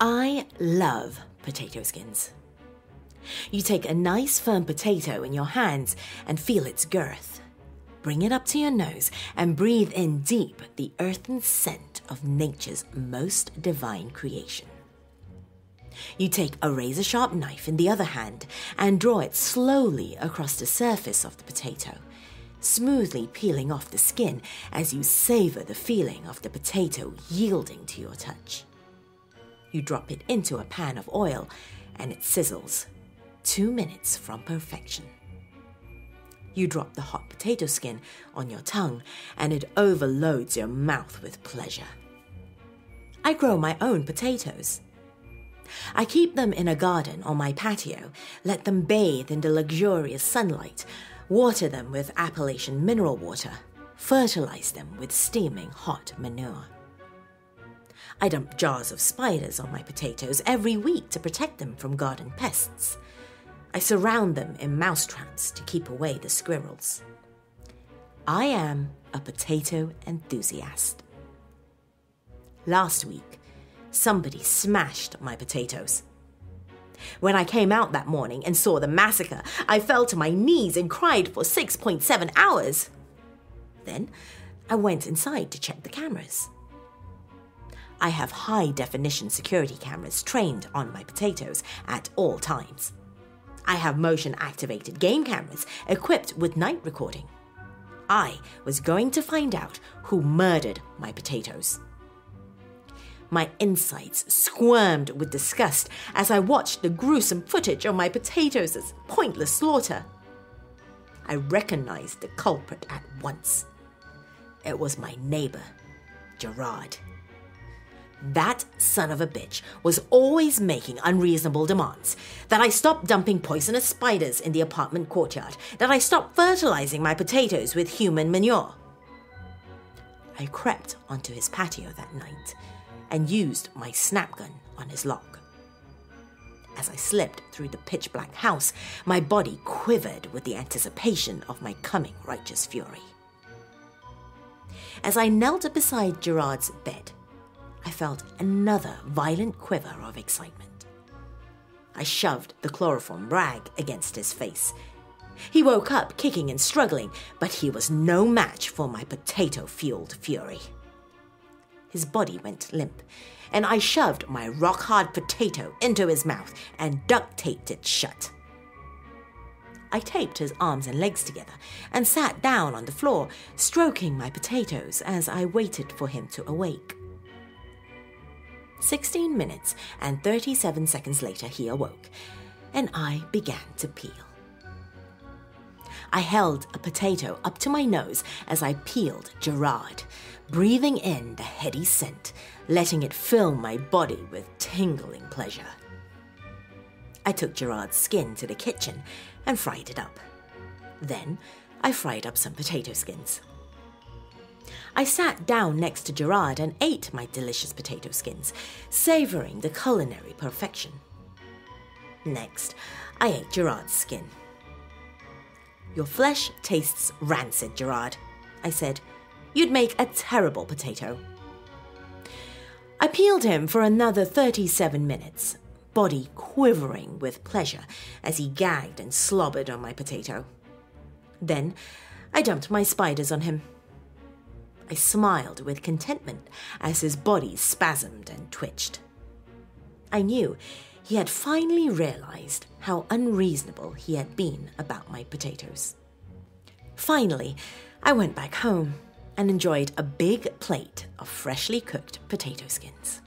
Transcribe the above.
I love potato skins. You take a nice firm potato in your hands and feel its girth. Bring it up to your nose and breathe in deep the earthen scent of nature's most divine creation. You take a razor-sharp knife in the other hand and draw it slowly across the surface of the potato, smoothly peeling off the skin as you savor the feeling of the potato yielding to your touch. You drop it into a pan of oil and it sizzles, 2 minutes from perfection. You drop the hot potato skin on your tongue and it overloads your mouth with pleasure. I grow my own potatoes. I keep them in a garden on my patio, let them bathe in the luxurious sunlight, water them with Appalachian mineral water, fertilize them with steaming hot manure. I dump jars of spiders on my potatoes every week to protect them from garden pests. I surround them in mousetraps to keep away the squirrels. I am a potato enthusiast. Last week, somebody smashed my potatoes. When I came out that morning and saw the massacre, I fell to my knees and cried for 6.7 hours. Then I went inside to check the cameras. I have high-definition security cameras trained on my potatoes at all times. I have motion-activated game cameras equipped with night recording. I was going to find out who murdered my potatoes. My insides squirmed with disgust as I watched the gruesome footage of my potatoes as pointless slaughter. I recognized the culprit at once. It was my neighbor, Gerard. That son of a bitch was always making unreasonable demands. That I stop dumping poisonous spiders in the apartment courtyard. That I stop fertilizing my potatoes with human manure. I crept onto his patio that night and used my snap gun on his lock. As I slipped through the pitch-black house, my body quivered with the anticipation of my coming righteous fury. As I knelt beside Gerard's bed, I felt another violent quiver of excitement. I shoved the chloroform rag against his face. He woke up kicking and struggling, but he was no match for my potato-fueled fury. His body went limp, and I shoved my rock-hard potato into his mouth and duct-taped it shut. I taped his arms and legs together and sat down on the floor, stroking my potatoes as I waited for him to awake. 16 minutes and 37 seconds later he awoke, and I began to peel. I held a potato up to my nose as I peeled Gerard, breathing in the heady scent, letting it fill my body with tingling pleasure. I took Gerard's skin to the kitchen and fried it up. Then I fried up some potato skins. I sat down next to Gerard and ate my delicious potato skins, savoring the culinary perfection. Next, I ate Gerard's skin. "Your flesh tastes rancid, Gerard," I said. "You'd make a terrible potato." I peeled him for another 37 minutes, body quivering with pleasure as he gagged and slobbered on my potato. Then I dumped my spiders on him. I smiled with contentment as his body spasmed and twitched. I knew he had finally realized how unreasonable he had been about my potatoes. Finally, I went back home and enjoyed a big plate of freshly cooked potato skins.